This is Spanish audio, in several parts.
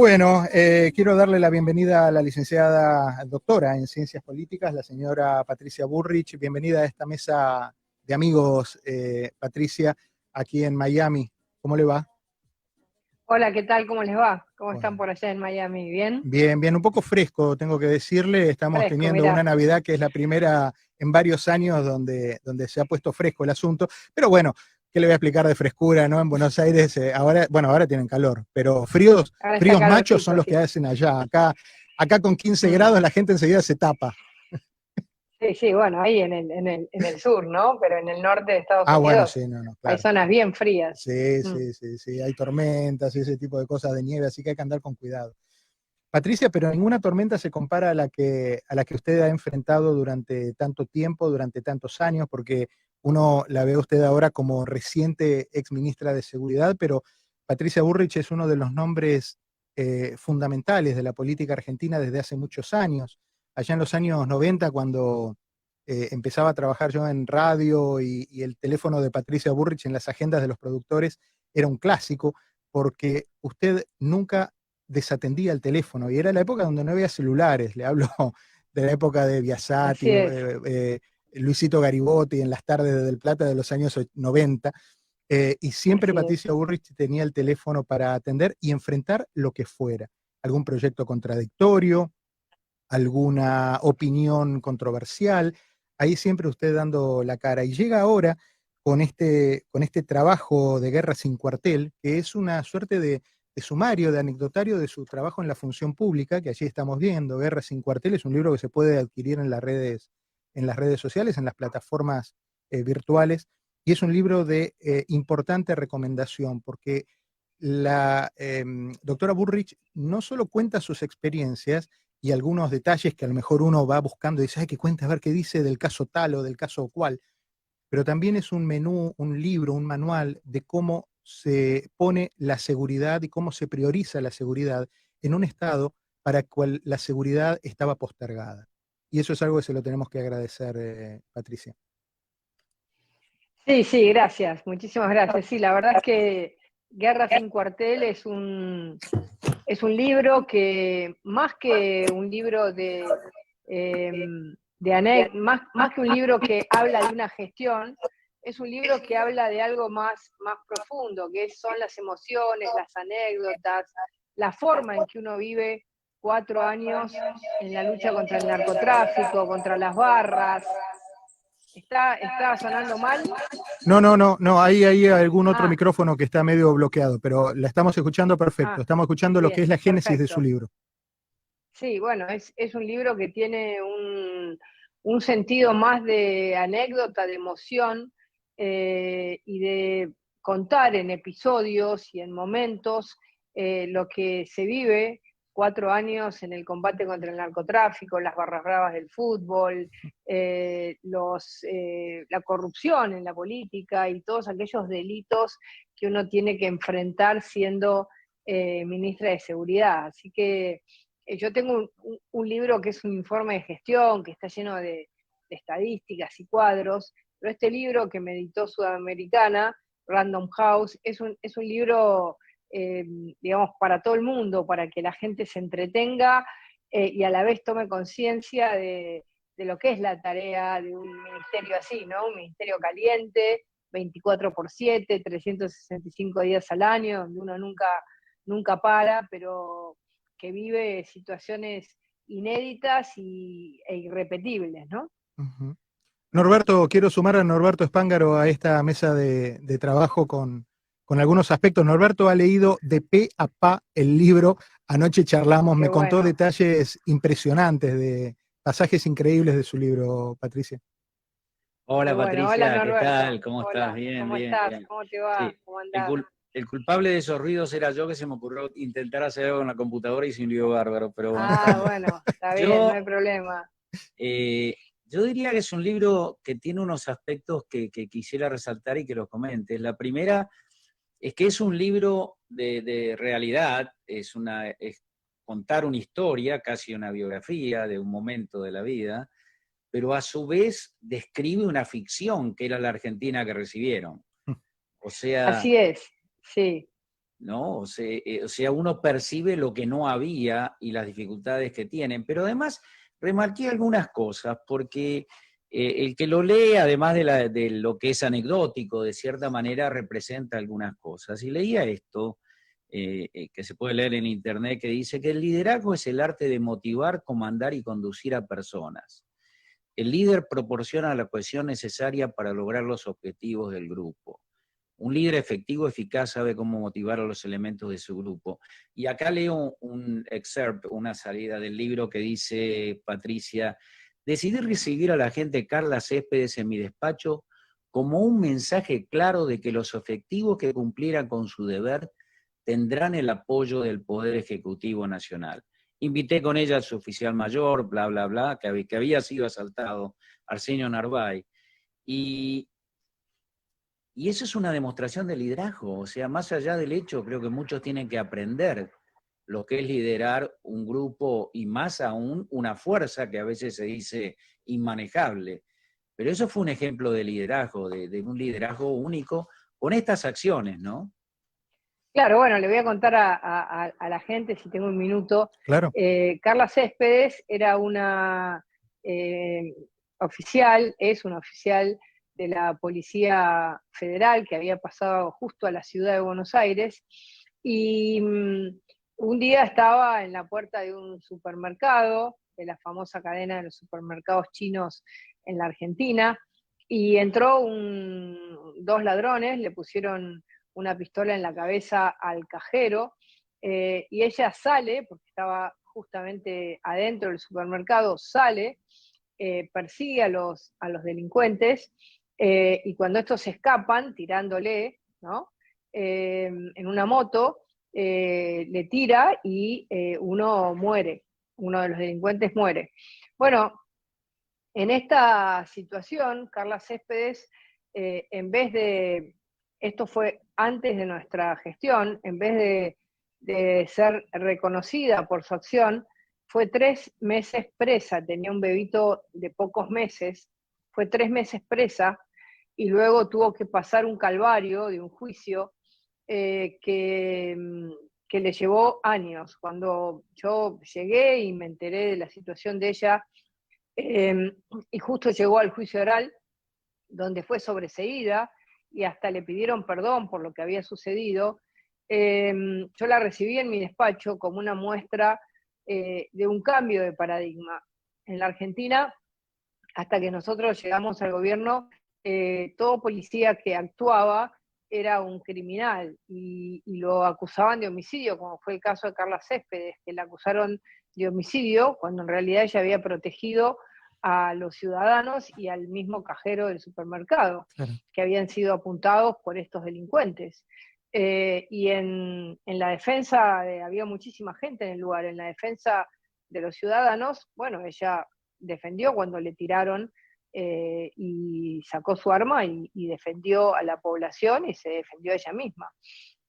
Bueno, quiero darle la bienvenida a la licenciada doctora en Ciencias Políticas, la señora Patricia Bullrich. Bienvenida a esta mesa de amigos, Patricia, aquí en Miami. ¿Cómo le va? Hola, ¿qué tal? ¿Cómo les va? ¿Cómo están Bueno, por allá en Miami? ¿Bien? bien, bien, un poco fresco, tengo que decirle. Estamos Fresco, teniendo una mirá. Navidad que es la primera en varios años donde se ha puesto fresco el asunto. Pero bueno, ¿qué le voy a explicar de frescura, no? En Buenos Aires, ahora tienen calor, pero fríos, Ahora está fríos machos son calorcito, los que sí. hacen allá. Acá con 15 Mm. grados la gente enseguida se tapa. Sí, sí, bueno, ahí en el sur, ¿no? Pero en el norte de Estados Ah, bueno, Unidos sí, no, hay claro. zonas bien frías. Sí, Mm. sí, sí, sí, hay tormentas y ese tipo de cosas de nieve, así que hay que andar con cuidado. Patricia, pero ninguna tormenta se compara a la que usted ha enfrentado durante tanto tiempo, durante tantos años, porque uno la ve a usted ahora como reciente ex ministra de Seguridad, pero Patricia Bullrich es uno de los nombres fundamentales de la política argentina desde hace muchos años. Allá en los años 90, cuando empezaba a trabajar yo en radio y el teléfono de Patricia Bullrich en las agendas de los productores era un clásico, porque usted nunca desatendía el teléfono, y era la época donde no había celulares, le hablo de la época de Biasati, Así es. Luisito Garibotti, en las tardes de Del Plata de los años 90, y siempre Así es. Patricia Bullrich tenía el teléfono para atender y enfrentar lo que fuera, algún proyecto contradictorio, alguna opinión controversial, ahí siempre usted dando la cara. Y llega ahora con este trabajo de Guerra sin cuartel, que es una suerte de sumario, de anecdotario de su trabajo en la función pública, que allí estamos viendo. Guerra sin cuartel es un libro que se puede adquirir en las redes sociales, en las plataformas virtuales, y es un libro de importante recomendación, porque la doctora Burrich no solo cuenta sus experiencias y algunos detalles que a lo mejor uno va buscando y dice, ay, que cuenta, a ver qué dice del caso tal o del caso cual, pero también es un menú, un libro, un manual de cómo se pone la seguridad y cómo se prioriza la seguridad en un estado para el cual la seguridad estaba postergada. Y eso es algo que se lo tenemos que agradecer, Patricia. Sí, sí, gracias. Muchísimas gracias. Sí, la verdad es que Guerra sin cuartel es un libro que, más que un libro eh, más que un libro que habla de una gestión, es un libro que habla de algo más profundo, que son las emociones, las anécdotas, la forma en que uno vive 4 años en la lucha contra el narcotráfico, contra las barras. ¿Está sonando mal? No, no, no, no, hay algún otro Ah, micrófono que está medio bloqueado, pero la estamos escuchando perfecto. ah, Estamos escuchando lo que es bien, la génesis de su perfecto. libro. Sí, bueno, es un libro que tiene un sentido más de anécdota, de emoción, y de contar en episodios y en momentos lo que se vive 4 años en el combate contra el narcotráfico, las barras bravas del fútbol, la corrupción en la política y todos aquellos delitos que uno tiene que enfrentar siendo ministra de Seguridad. Así que yo tengo un libro que es un informe de gestión, que está lleno de estadísticas y cuadros, pero este libro que me editó Sudamericana, Random House, es un libro, eh, digamos, para todo el mundo, para que la gente se entretenga y a la vez tome conciencia de lo que es la tarea de un ministerio así, ¿no? Un ministerio caliente, 24/7, 365 días al año, donde uno nunca para, pero que vive situaciones inéditas e irrepetibles, ¿no? Ujú. Norberto, quiero sumar a Norberto Espángaro a esta mesa de trabajo con algunos aspectos. Norberto ha leído de pe a pa el libro. Anoche charlamos, Qué me contó bueno. detalles impresionantes de pasajes increíbles de su libro, Patricia. Qué Hola bueno. Hola Patricia, ¿qué Norberto. tal? ¿Cómo estás? Hola, Bien, ¿cómo bien, estás? bien. ¿Cómo te va? Sí, ¿Cómo el, andás? cul- el culpable de esos ruidos era yo, que se me ocurrió intentar hacer algo en la computadora y sin lío bárbaro, pero bueno. Ah, bueno, está bien, no Yo, hay problema. eh, yo diría que es un libro que tiene unos aspectos que quisiera resaltar y que los comentes. La primera es que es un libro de realidad, es contar una historia, casi una biografía de un momento de la vida, pero a su vez describe una ficción que era la Argentina que recibieron. O sea, Así es, sí. ¿no? O sea, uno percibe lo que no había y las dificultades que tienen, pero además remarqué algunas cosas, porque el que lo lee, además de lo que es anecdótico, de cierta manera representa algunas cosas. Y leía esto, que se puede leer en internet, que dice que el liderazgo es el arte de motivar, comandar y conducir a personas. El líder proporciona la cohesión necesaria para lograr los objetivos del grupo. Un líder efectivo, eficaz, sabe cómo motivar a los elementos de su grupo. Y acá leo un excerpt, una salida del libro que dice Patricia: decidí recibir a la agente Carla Céspedes en mi despacho como un mensaje claro de que los efectivos que cumplieran con su deber tendrán el apoyo del Poder Ejecutivo Nacional. Invité con ella a su oficial mayor, bla, bla, bla, que había sido asaltado, Arsenio Narváez, y eso es una demostración de liderazgo. O sea, más allá del hecho, creo que muchos tienen que aprender lo que es liderar un grupo, y más aún una fuerza que a veces se dice inmanejable. Pero eso fue un ejemplo de liderazgo, de un liderazgo único, con estas acciones, ¿no? Claro, bueno, le voy a contar a la gente, si tengo un minuto. Claro. Carla Céspedes era una eh, oficial, es una oficial de la Policía Federal que había pasado justo a la ciudad de Buenos Aires, y un día estaba en la puerta de un supermercado, de la famosa cadena de los supermercados chinos en la Argentina, y entró dos ladrones, le pusieron una pistola en la cabeza al cajero, y ella sale, porque estaba justamente adentro del supermercado, sale, persigue a los delincuentes, y cuando estos se escapan, tirándole, ¿no? En una moto, le tira y uno muere, uno de los delincuentes muere. Bueno, en esta situación, Carla Céspedes, en vez de, esto fue antes de nuestra gestión, en vez de ser reconocida por su acción, fue 3 meses presa, tenía un bebito de pocos meses, fue 3 meses presa, y luego tuvo que pasar un calvario de un juicio, que le llevó años. Cuando yo llegué y me enteré de la situación de ella, eh, y justo llegó al juicio oral, donde fue sobreseída y hasta le pidieron perdón por lo que había sucedido. Yo la recibí en mi despacho como una muestra de un cambio de paradigma. En la Argentina, hasta que nosotros llegamos al gobierno, todo policía que actuaba era un criminal, y lo acusaban de homicidio, como fue el caso de Carla Céspedes, que la acusaron de homicidio cuando en realidad ella había protegido a los ciudadanos y al mismo cajero del supermercado, Claro. que habían sido apuntados por estos delincuentes. Y en la defensa, había muchísima gente en el lugar, en la defensa de los ciudadanos, bueno, ella defendió cuando le tiraron, y sacó su arma y defendió a la población y se defendió a ella misma.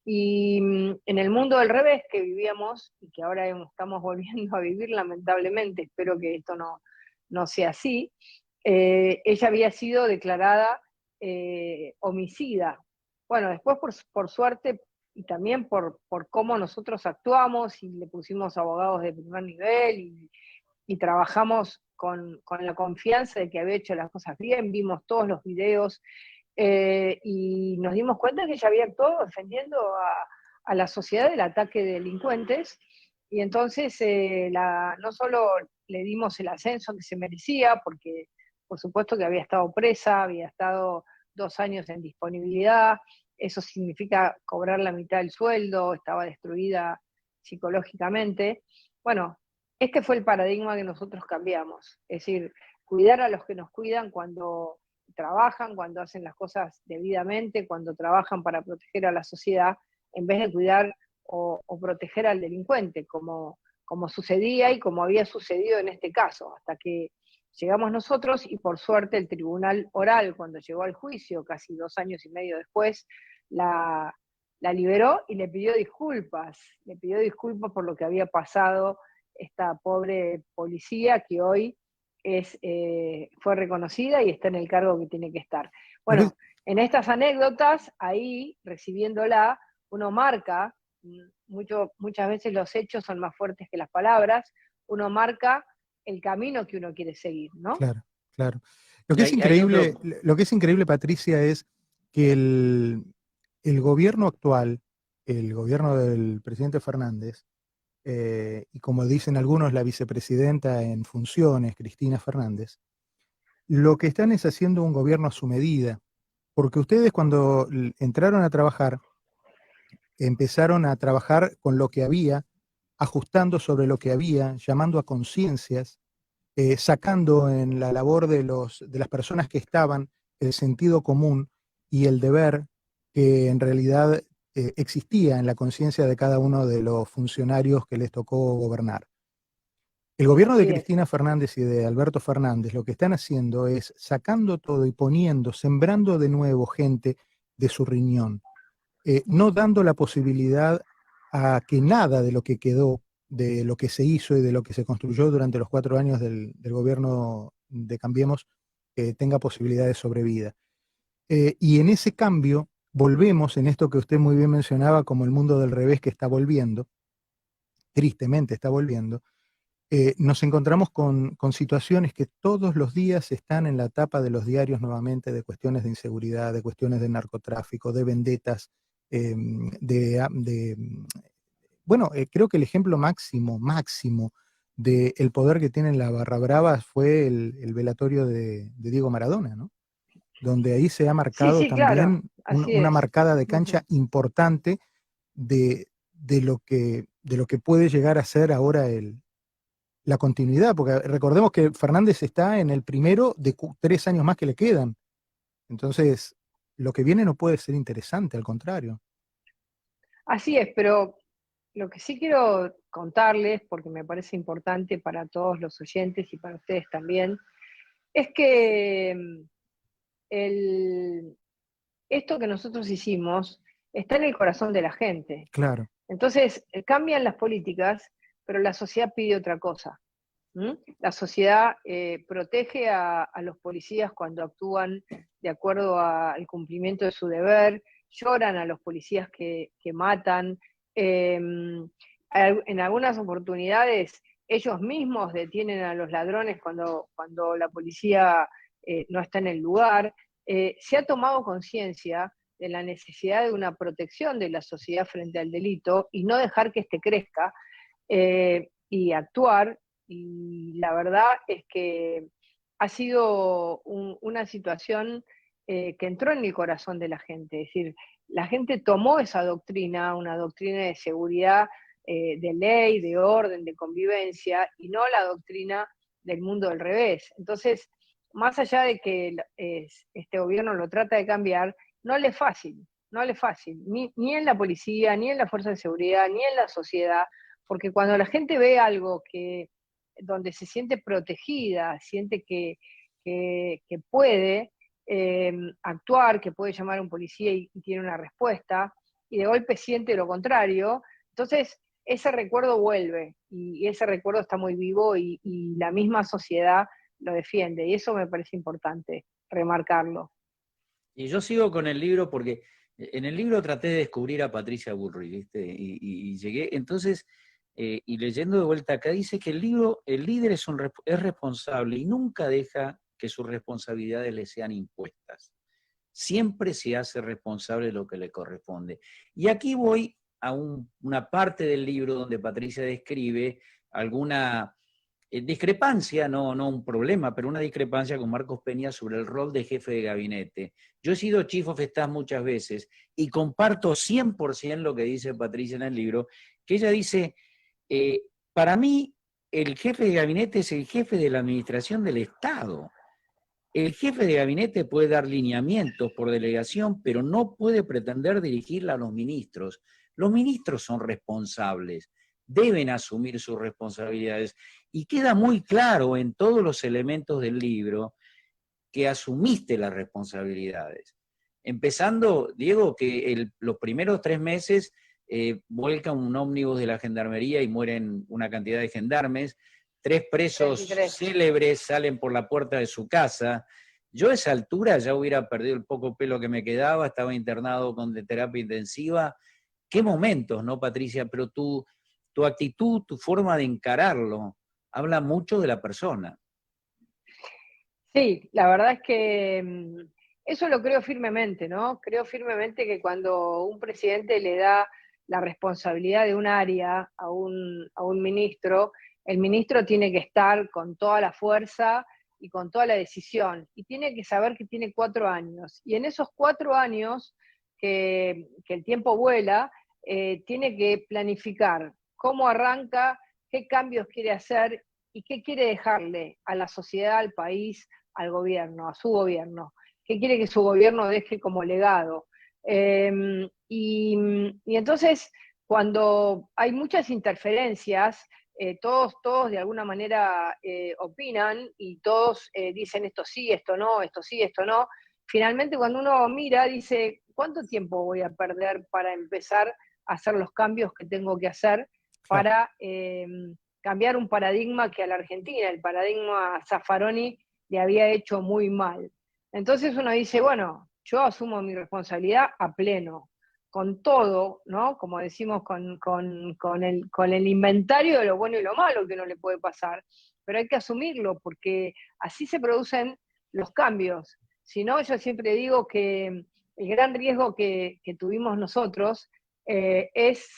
Y en el mundo del revés que vivíamos y que ahora estamos volviendo a vivir, lamentablemente, espero que esto no sea así, ella había sido declarada homicida. Bueno, después por suerte y también por cómo nosotros actuamos y le pusimos abogados de primer nivel y trabajamos con la confianza de que había hecho las cosas bien, vimos todos los videos, y nos dimos cuenta que ella había actuado defendiendo a la sociedad del ataque de delincuentes, y entonces no solo le dimos el ascenso que se merecía, porque por supuesto que había estado presa, había estado 2 años en disponibilidad, eso significa cobrar la mitad del sueldo, estaba destruida psicológicamente. Bueno, este fue el paradigma que nosotros cambiamos, es decir, cuidar a los que nos cuidan cuando trabajan, cuando hacen las cosas debidamente, cuando trabajan para proteger a la sociedad, en vez de cuidar o proteger al delincuente, como sucedía y como había sucedido en este caso, hasta que llegamos nosotros y por suerte el tribunal oral, cuando llegó al juicio, casi 2 años y medio después, la liberó y le pidió disculpas por lo que había pasado esta pobre policía que hoy fue reconocida y está en el cargo que tiene que estar. Bueno, en estas anécdotas, ahí recibiéndola, uno marca muchas veces los hechos son más fuertes que las palabras, uno marca el camino que uno quiere seguir, ¿no? Claro, claro. Y Lo que es increíble, Patricia, es que el gobierno actual, el gobierno del presidente Fernández, y como dicen algunos, la vicepresidenta en funciones, Cristina Fernández, lo que están es haciendo un gobierno a su medida, porque ustedes cuando entraron a trabajar, empezaron a trabajar con lo que había, ajustando sobre lo que había, llamando a conciencias, sacando en la labor de las personas que estaban el sentido común y el deber que en realidad existía en la conciencia de cada uno de los funcionarios que les tocó gobernar. El gobierno de Así es. Cristina Fernández y de Alberto Fernández lo que están haciendo es sacando todo y poniendo, sembrando de nuevo gente de su riñón, no dando la posibilidad a que nada de lo que quedó, de lo que se hizo y de lo que se construyó durante los 4 años del gobierno de Cambiemos tenga posibilidad de sobrevida. Y en ese cambio volvemos en esto que usted muy bien mencionaba como el mundo del revés que está volviendo, tristemente está volviendo. Nos encontramos con situaciones que todos los días están en la tapa de los diarios nuevamente, de cuestiones de inseguridad, de cuestiones de narcotráfico, de vendetas, bueno, creo que el ejemplo máximo del poder que tiene la Barra Brava fue el velatorio de Diego Maradona, ¿no? Donde ahí se ha Sí, marcado sí, claro, también así una es. marcada de cancha importante de lo que puede llegar a ser ahora la continuidad, porque recordemos que Fernández está en el primero de 3 años más que le quedan. Entonces, lo que viene no puede ser interesante, al contrario. Así es, pero lo que sí quiero contarles, porque me parece importante para todos los oyentes y para ustedes también, es que esto que nosotros hicimos está en el corazón de la gente. Claro. Entonces, cambian las políticas, pero la sociedad pide otra cosa. La sociedad protege a los policías cuando actúan de acuerdo al cumplimiento de su deber, lloran a los policías que matan. En algunas oportunidades ellos mismos detienen a los ladrones cuando la policía no está en el lugar. Se ha tomado conciencia de la necesidad de una protección de la sociedad frente al delito y no dejar que éste crezca y actuar. Y la verdad es que ha sido una situación que entró en el corazón de la gente. Es decir, la gente tomó esa doctrina, una doctrina de seguridad, de ley, de orden, de convivencia, y no la doctrina del mundo del revés. Entonces, más allá de que este gobierno lo trata de cambiar, no le es fácil, ni en la policía, ni en la fuerza de seguridad, ni en la sociedad, porque cuando la gente ve algo donde se siente protegida, siente que puede actuar, que puede llamar a un policía y tiene una respuesta, y de golpe siente lo contrario, entonces ese recuerdo vuelve, y ese recuerdo está muy vivo, y la misma sociedad lo defiende, y eso me parece importante remarcarlo. Y yo sigo con el libro porque en el libro traté de descubrir a Patricia Bullrich, ¿viste? Y llegué, entonces, y leyendo de vuelta acá, dice que el líder es responsable y nunca deja que sus responsabilidades le sean impuestas. Siempre se hace responsable de lo que le corresponde. Y aquí voy a una parte del libro donde Patricia describe alguna discrepancia, no un problema, pero una discrepancia con Marcos Peña sobre el rol de jefe de gabinete. Yo he sido chief of staff muchas veces y comparto 100% lo que dice Patricia en el libro, que ella dice, para mí el jefe de gabinete es el jefe de la administración del Estado. El jefe de gabinete puede dar lineamientos por delegación, pero no puede pretender dirigirla a los ministros. Los ministros son responsables, deben asumir sus responsabilidades. Y queda muy claro en todos los elementos del libro que asumiste las responsabilidades. Empezando, Diego, que los primeros 3 meses vuelca un ómnibus de la gendarmería y mueren una cantidad de gendarmes. 3 presos 23. célebres salen por la puerta de su casa. Yo a esa altura ya hubiera perdido el poco pelo que me quedaba, estaba internado con terapia intensiva qué momentos, ¿no, Patricia? Pero tu actitud, tu forma de encararlo, habla mucho de la persona. Sí, la verdad es que eso lo creo firmemente, ¿no? Creo firmemente que cuando un presidente le da la responsabilidad de un área a un ministro, el ministro tiene que estar con toda la fuerza y con toda la decisión, y tiene que saber que tiene 4 años. Y en esos 4 años, que el tiempo vuela, tiene que planificar cómo arranca, qué cambios quiere hacer y qué quiere dejarle a la sociedad, al país, al gobierno, a su gobierno, qué quiere que su gobierno deje como legado. Y entonces, cuando hay muchas interferencias, todos de alguna manera opinan y todos dicen esto sí, esto no, esto sí, esto no. Finalmente, cuando uno mira, dice, ¿cuánto tiempo voy a perder para empezar a hacer los cambios que tengo que hacer Claro. para cambiar un paradigma que a la Argentina, el paradigma Zaffaroni, le había hecho muy mal? Entonces uno dice, bueno, yo asumo mi responsabilidad a pleno, con todo, ¿no? Como decimos, con el inventario de lo bueno y lo malo que no le puede pasar, pero hay que asumirlo porque así se producen los cambios. Si no, yo siempre digo que el gran riesgo que tuvimos nosotros es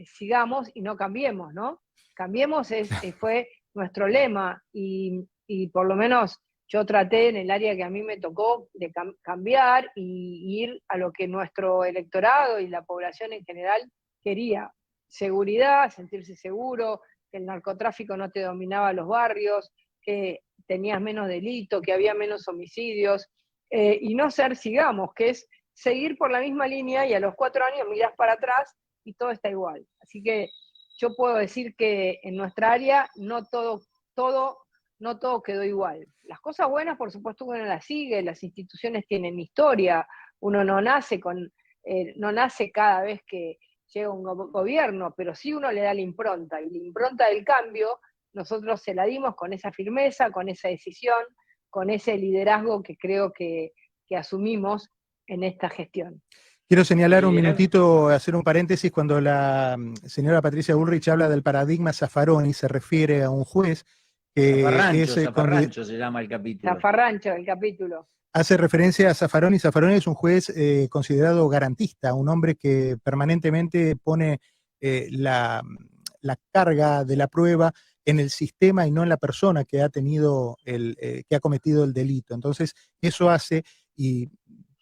sigamos y no cambiemos, ¿no? Cambiemos fue nuestro lema y por lo menos yo traté en el área que a mí me tocó de cambiar y ir a lo que nuestro electorado y la población en general quería. Seguridad, sentirse seguro, que el narcotráfico no te dominaba los barrios, que tenías menos delito, que había menos homicidios, y no ser sigamos, que es seguir por la misma línea y a los 4 años mirás para atrás y todo está igual. Así que yo puedo decir que en nuestra área no todo quedó igual. Las cosas buenas, por supuesto, uno las sigue, las instituciones tienen historia, uno no nace cada vez que llega un gobierno, pero sí uno le da la impronta, y la impronta del cambio nosotros se la dimos con esa firmeza, con esa decisión, con ese liderazgo que creo que asumimos en esta gestión. Quiero señalar un minutito, hacer un paréntesis, cuando la señora Patricia Bullrich habla del paradigma Zaffaroni, se refiere a un juez que Zafarrancho se llama el capítulo. Zafarrancho, el capítulo. Hace referencia a Zaffaroni. Zaffaroni es un juez considerado garantista, un hombre que permanentemente pone la carga de la prueba en el sistema y no en la persona que ha que ha cometido el delito. Entonces, eso hace, y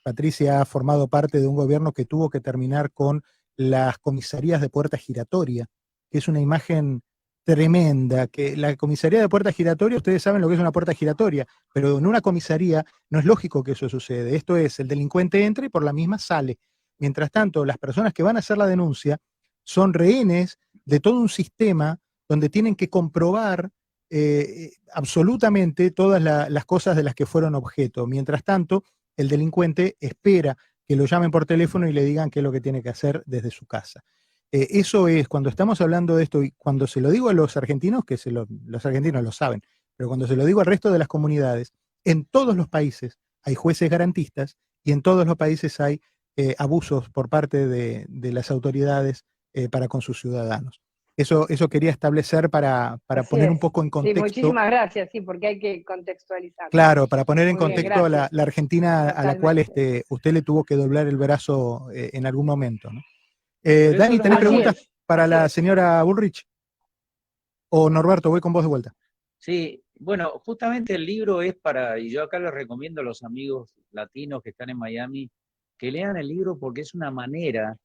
Patricia ha formado parte de un gobierno que tuvo que terminar con las comisarías de puerta giratoria, que es una imagen tremenda, que la comisaría de puerta giratoria, ustedes saben lo que es una puerta giratoria, pero en una comisaría no es lógico que eso suceda. Esto es, el delincuente entra y por la misma sale. Mientras tanto, las personas que van a hacer la denuncia son rehenes de todo un sistema donde tienen que comprobar absolutamente todas las cosas de las que fueron objeto. Mientras tanto, el delincuente espera que lo llamen por teléfono y le digan qué es lo que tiene que hacer desde su casa. Eso es, cuando estamos hablando de esto, y cuando se lo digo a los argentinos, los argentinos lo saben, pero cuando se lo digo al resto de las comunidades, en todos los países hay jueces garantistas y en todos los países hay abusos por parte de las autoridades para con sus ciudadanos. Eso quería establecer para poner un poco en contexto. Sí, muchísimas gracias, sí, porque hay que contextualizar. Claro, para poner en contexto a la Argentina. Totalmente. A la cual usted le tuvo que doblar el brazo en algún momento, ¿no? Dani, ¿tenés preguntas para la señora Bullrich? O Norberto, voy con vos de vuelta. Sí, bueno, justamente el libro es y yo acá les recomiendo a los amigos latinos que están en Miami, que lean el libro porque es una manera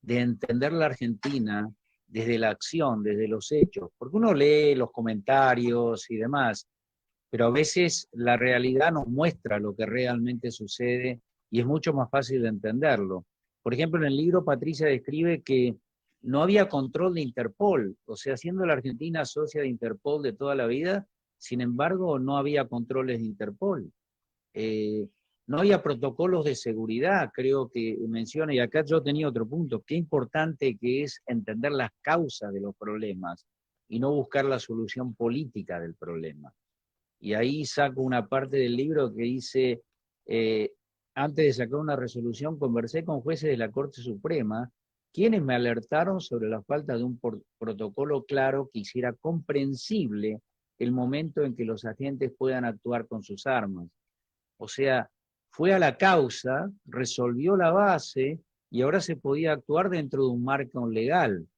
de entender la Argentina desde la acción, desde los hechos, porque uno lee los comentarios y demás, pero a veces la realidad nos muestra lo que realmente sucede y es mucho más fácil de entenderlo. Por ejemplo, en el libro Patricia describe que no había control de Interpol, o sea, siendo la Argentina socia de Interpol de toda la vida, sin embargo, no había controles de Interpol. No había protocolos de seguridad, creo que menciona, y acá yo tenía otro punto, qué importante que es entender las causas de los problemas y no buscar la solución política del problema. Y ahí saco una parte del libro que dice, antes de sacar una resolución, conversé con jueces de la Corte Suprema quienes me alertaron sobre la falta de un protocolo claro que hiciera comprensible el momento en que los agentes puedan actuar con sus armas. O sea, fue a la causa, resolvió la base y ahora se podía actuar dentro de un marco legal.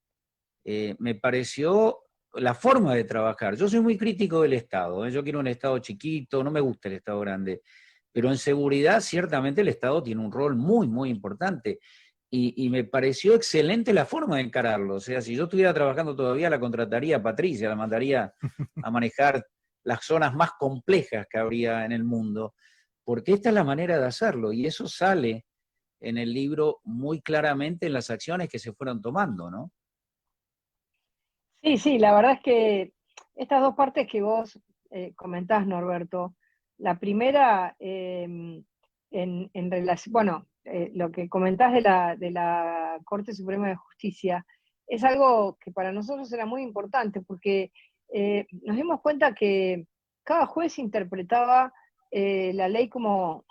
Me pareció la forma de trabajar. Yo soy muy crítico del Estado, yo quiero un Estado chiquito, no me gusta el Estado grande, pero en seguridad ciertamente el Estado tiene un rol muy, muy importante. Y me pareció excelente la forma de encararlo. O sea, si yo estuviera trabajando todavía, la contrataría a Patricia, la mandaría a manejar las zonas más complejas que habría en el mundo, porque esta es la manera de hacerlo, y eso sale en el libro muy claramente en las acciones que se fueron tomando, ¿no? Sí, sí, la verdad es que estas dos partes que vos comentás, Norberto, la primera en relación, bueno, lo que comentás de la Corte Suprema de Justicia es algo que para nosotros era muy importante porque nos dimos cuenta que cada juez interpretaba la ley como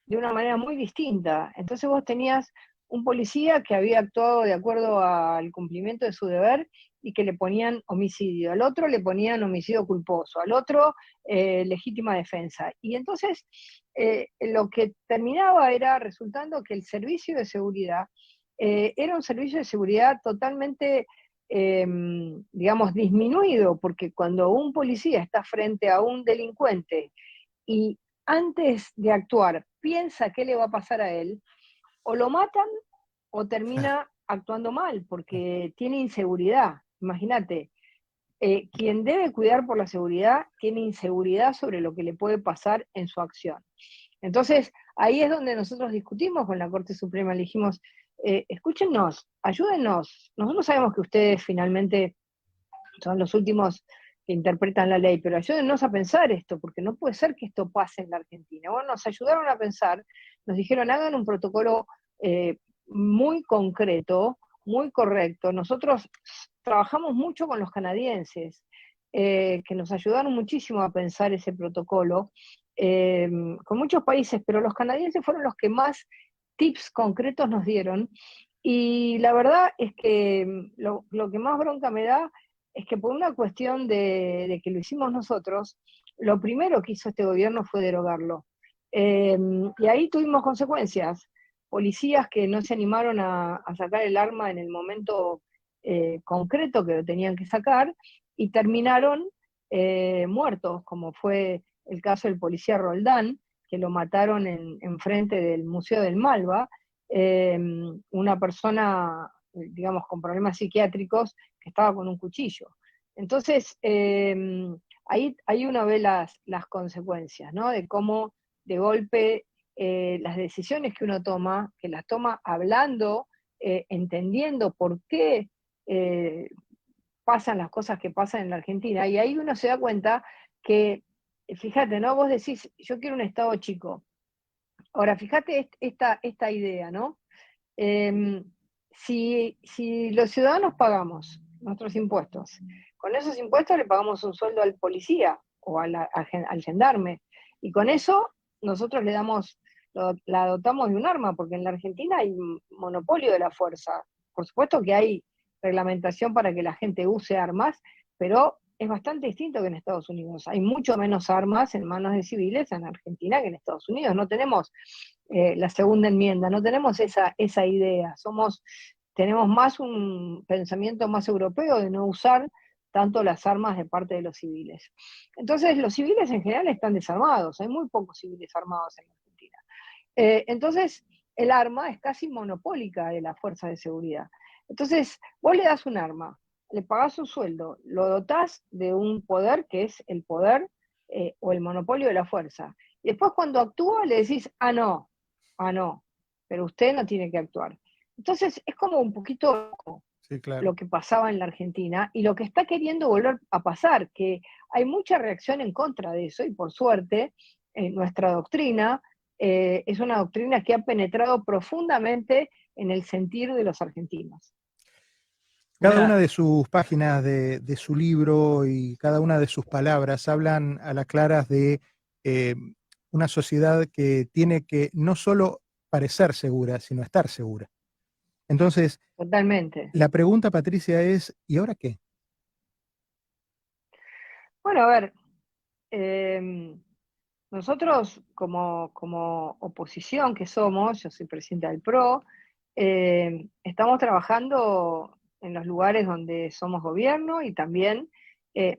de una manera muy distinta. Entonces vos tenías un policía que había actuado de acuerdo al cumplimiento de su deber y que le ponían homicidio, al otro le ponían homicidio culposo, al otro legítima defensa. Y entonces lo que terminaba era resultando que el servicio de seguridad era un servicio de seguridad totalmente, digamos, disminuido, porque cuando un policía está frente a un delincuente y antes de actuar piensa qué le va a pasar a él, o lo matan o termina actuando mal, porque tiene inseguridad. Imagínate, quien debe cuidar por la seguridad tiene inseguridad sobre lo que le puede pasar en su acción. Entonces, ahí es donde nosotros discutimos con la Corte Suprema, le dijimos, escúchenos, ayúdennos, nosotros sabemos que ustedes finalmente son los últimos que interpretan la ley, pero ayúdennos a pensar esto, porque no puede ser que esto pase en la Argentina. Bueno, nos ayudaron a pensar, nos dijeron, hagan un protocolo muy concreto, muy correcto. Nosotros trabajamos mucho con los canadienses, que nos ayudaron muchísimo a pensar ese protocolo, con muchos países, pero los canadienses fueron los que más tips concretos nos dieron. Y la verdad es que lo que más bronca me da es que por una cuestión de que lo hicimos nosotros, lo primero que hizo este gobierno fue derogarlo. Y ahí tuvimos consecuencias. Policías que no se animaron a sacar el arma en el momento concreto que lo tenían que sacar y terminaron muertos, como fue el caso del policía Roldán, que lo mataron en frente del Museo del Malva, una persona, digamos, con problemas psiquiátricos que estaba con un cuchillo. Entonces, ahí uno ve las consecuencias, ¿no? De cómo de golpe las decisiones que uno toma, que las toma hablando, entendiendo por qué pasan las cosas que pasan en la Argentina, y ahí uno se da cuenta que, fíjate, ¿no? Vos decís, yo quiero un Estado chico. Ahora, fíjate esta idea, ¿no? Si los ciudadanos pagamos nuestros impuestos, con esos impuestos le pagamos un sueldo al policía o al gendarme, y con eso nosotros la dotamos de un arma, porque en la Argentina hay monopolio de la fuerza. Por supuesto que hay reglamentación para que la gente use armas, pero es bastante distinto que en Estados Unidos. Hay mucho menos armas en manos de civiles en Argentina que en Estados Unidos. No tenemos la segunda enmienda, no tenemos esa idea. Tenemos más un pensamiento más europeo de no usar tanto las armas de parte de los civiles. Entonces, los civiles en general están desarmados, hay muy pocos civiles armados en Argentina. Entonces, el arma es casi monopólica de la fuerza de seguridad. Entonces, vos le das un arma, le pagás un sueldo, lo dotás de un poder que es el poder o el monopolio de la fuerza. Y después cuando actúa le decís, no, pero usted no tiene que actuar. Entonces es como un poquito Sí, claro. lo que pasaba en la Argentina y lo que está queriendo volver a pasar, que hay mucha reacción en contra de eso y por suerte nuestra doctrina es una doctrina que ha penetrado profundamente en el sentir de los argentinos. Cada una de sus páginas de su libro y cada una de sus palabras hablan a las claras de una sociedad que tiene que no solo parecer segura, sino estar segura. Entonces, Totalmente. la pregunta, Patricia, es, ¿y ahora qué? Bueno, a ver, nosotros como oposición que somos, yo soy presidenta del PRO, estamos trabajando en los lugares donde somos gobierno y también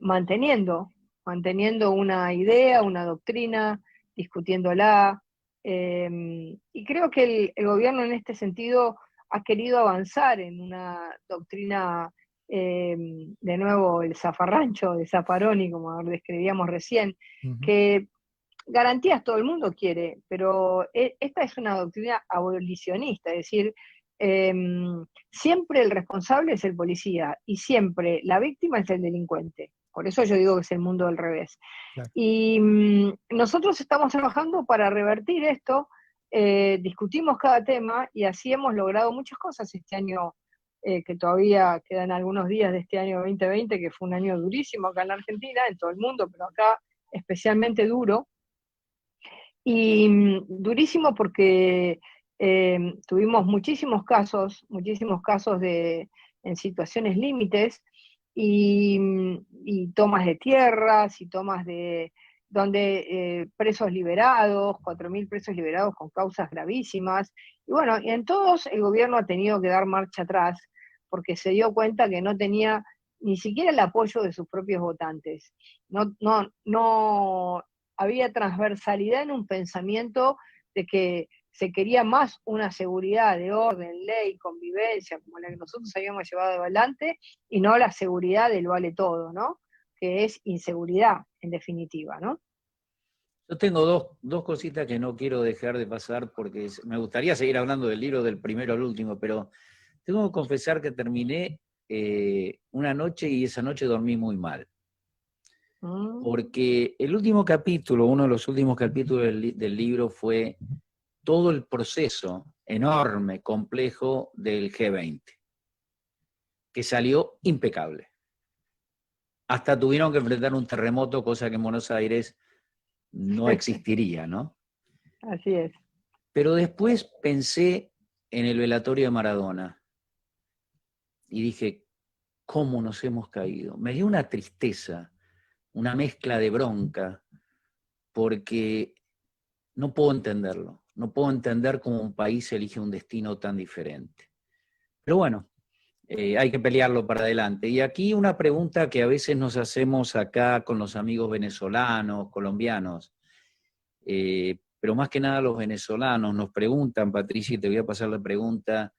manteniendo una idea, una doctrina, discutiéndola. Y creo que el gobierno en este sentido ha querido avanzar en una doctrina, de nuevo el zafarrancho de Zaffaroni, como describíamos recién, que garantías todo el mundo quiere, pero esta es una doctrina abolicionista, es decir, eh, siempre el responsable es el policía y siempre la víctima es el delincuente. Por eso yo digo que es el mundo del revés. Claro. Y nosotros estamos trabajando para revertir esto, discutimos cada tema y así hemos logrado muchas cosas este año, que todavía quedan algunos días de este año 2020, que fue un año durísimo acá en la Argentina, en todo el mundo, pero acá especialmente duro. Y durísimo porque tuvimos muchísimos casos en situaciones límites y tomas de tierras y tomas de donde presos liberados, 4.000 presos liberados con causas gravísimas. Y bueno, y en todos el gobierno ha tenido que dar marcha atrás porque se dio cuenta que no tenía ni siquiera el apoyo de sus propios votantes. No había transversalidad en un pensamiento de que se quería más una seguridad de orden, ley, convivencia, como la que nosotros habíamos llevado adelante, y no la seguridad del vale todo, ¿no? Que es inseguridad, en definitiva, ¿no? Yo tengo dos cositas que no quiero dejar de pasar porque me gustaría seguir hablando del libro del primero al último, pero tengo que confesar que terminé una noche y esa noche dormí muy mal. Porque el último capítulo, uno de los últimos capítulos del libro fue todo el proceso enorme, complejo del G20, que salió impecable. Hasta tuvieron que enfrentar un terremoto, cosa que en Buenos Aires no existiría, ¿no? Así es. Pero después pensé en el velatorio de Maradona y dije, ¿cómo nos hemos caído? Me dio una tristeza, una mezcla de bronca, porque no puedo entenderlo. No puedo entender cómo un país elige un destino tan diferente. Pero bueno, hay que pelearlo para adelante. Y aquí una pregunta que a veces nos hacemos acá con los amigos venezolanos, colombianos, pero más que nada los venezolanos nos preguntan, Patricia, y te voy a pasar la pregunta,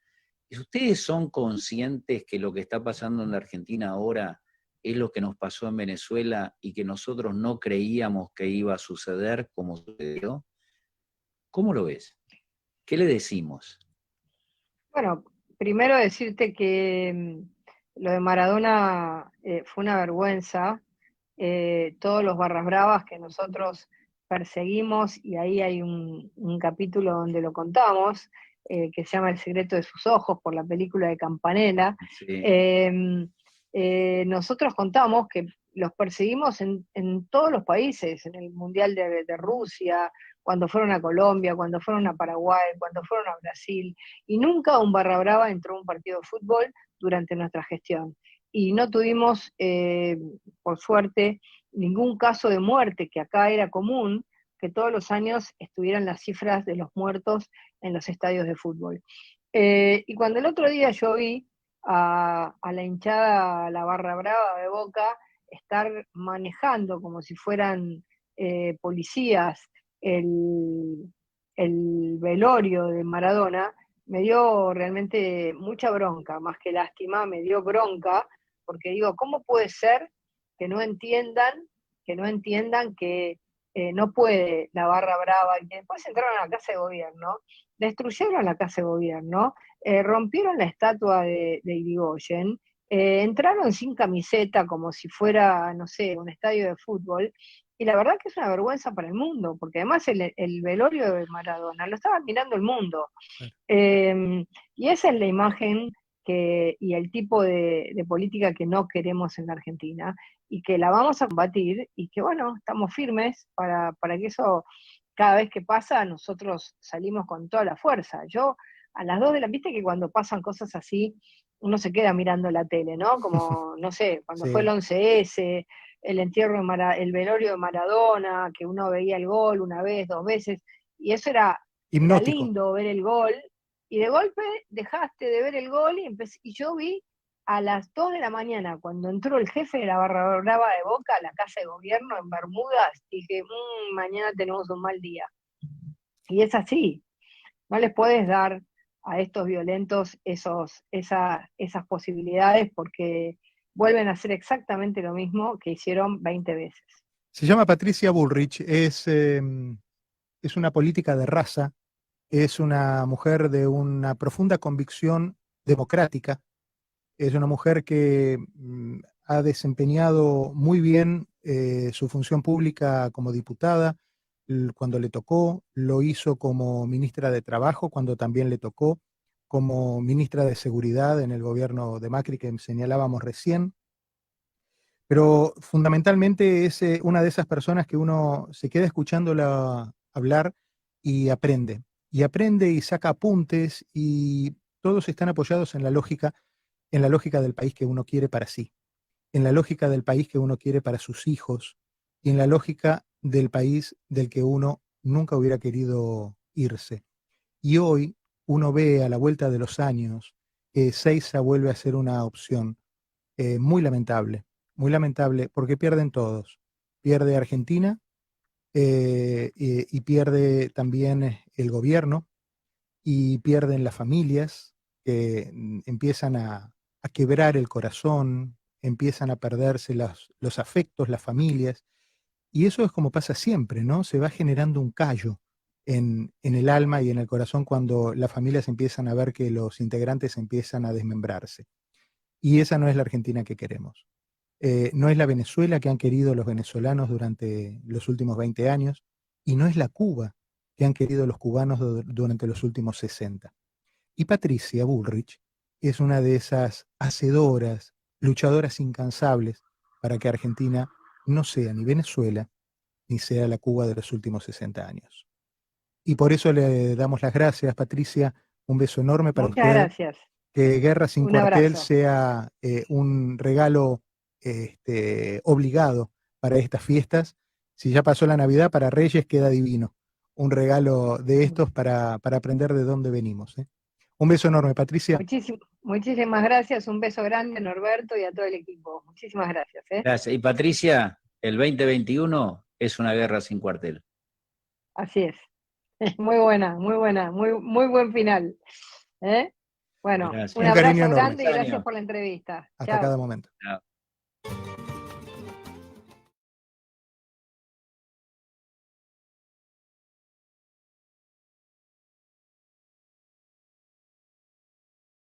¿ustedes son conscientes que lo que está pasando en la Argentina ahora es lo que nos pasó en Venezuela y que nosotros no creíamos que iba a suceder como sucedió? ¿Cómo lo ves? ¿Qué le decimos? Bueno, primero decirte que lo de Maradona fue una vergüenza. Todos los barras bravas que nosotros perseguimos, y ahí hay un capítulo donde lo contamos, que se llama El secreto de sus ojos, por la película de Campanella. Sí. Nosotros contamos que los perseguimos en todos los países, en el Mundial de Rusia, cuando fueron a Colombia, cuando fueron a Paraguay, cuando fueron a Brasil, y nunca un barra brava entró a un partido de fútbol durante nuestra gestión. Y no tuvimos, por suerte, ningún caso de muerte, que acá era común que todos los años estuvieran las cifras de los muertos en los estadios de fútbol. Y cuando el otro día yo vi a la hinchada, a la barra brava de Boca, estar manejando como si fueran policías el velorio de Maradona, me dio realmente mucha bronca, más que lástima, me dio bronca, porque digo, ¿cómo puede ser que no entiendan que no puede la barra brava, y que después entraron a la Casa de Gobierno, destruyeron la Casa de Gobierno, rompieron la estatua de Irigoyen, entraron sin camiseta como si fuera, no sé, un estadio de fútbol, y la verdad que es una vergüenza para el mundo, porque además el velorio de Maradona lo estaba mirando el mundo. Y esa es la imagen y el tipo de política que no queremos en la Argentina y que la vamos a combatir y que bueno, estamos firmes para que eso, cada vez que pasa, nosotros salimos con toda la fuerza. Yo a las 2 de la, viste que cuando pasan cosas así, uno se queda mirando la tele, ¿no? Como, no sé, cuando fue el Sí, 11S, el entierro el velorio de Maradona, que uno veía el gol una vez, dos veces, y eso era hipnótico. lindo ver el gol, y de golpe dejaste de ver el gol y yo vi a las 2 de la mañana, cuando entró el jefe de la barra brava de Boca a la casa de gobierno en Bermudas, dije, mañana tenemos un mal día. Y es así, no les puedes dar a estos violentos esas posibilidades porque vuelven a hacer exactamente lo mismo que hicieron 20 veces. Se llama Patricia Bullrich, es una política de raza, es una mujer de una profunda convicción democrática, es una mujer que ha desempeñado muy bien su función pública como diputada cuando le tocó, lo hizo como ministra de Trabajo cuando también le tocó, como ministra de Seguridad en el gobierno de Macri que señalábamos recién, pero fundamentalmente es una de esas personas que uno se queda escuchándola hablar y aprende y saca apuntes y todos están apoyados en la lógica del país que uno quiere para sí, en la lógica del país que uno quiere para sus hijos y en la lógica del país del que uno nunca hubiera querido irse. Y hoy uno ve a la vuelta de los años que Seiza vuelve a ser una opción muy lamentable porque pierden todos. Pierde Argentina y pierde también el gobierno y pierden las familias que empiezan a quebrar el corazón, empiezan a perderse los afectos, las familias, y eso es como pasa siempre, ¿no? Se va generando un callo en el alma y en el corazón cuando las familias empiezan a ver que los integrantes empiezan a desmembrarse. Y esa no es la Argentina que queremos. No es la Venezuela que han querido los venezolanos durante los últimos 20 años, y no es la Cuba que han querido los cubanos durante los últimos 60. Y Patricia Bullrich es una de esas hacedoras, luchadoras incansables para que Argentina no sea ni Venezuela ni sea la Cuba de los últimos 60 años. Y por eso le damos las gracias, Patricia. Un beso enorme para Muchas usted. gracias. Que Guerra sin Un Cuartel abrazo. sea un regalo obligado para estas fiestas. Si ya pasó la Navidad, para Reyes queda divino. Un regalo de estos para aprender de dónde venimos. Un beso enorme, Patricia. Muchísimas gracias. Un beso grande a Norberto y a todo el equipo. Muchísimas gracias. Gracias. Y Patricia, el 2021 es una guerra sin cuartel. Así es. Muy buena, muy buena, muy buen final. ¿Eh? Bueno, Gracias. un Un cariño abrazo enorme. grande y gracias por la entrevista. Hasta Chao. cada momento. Chao.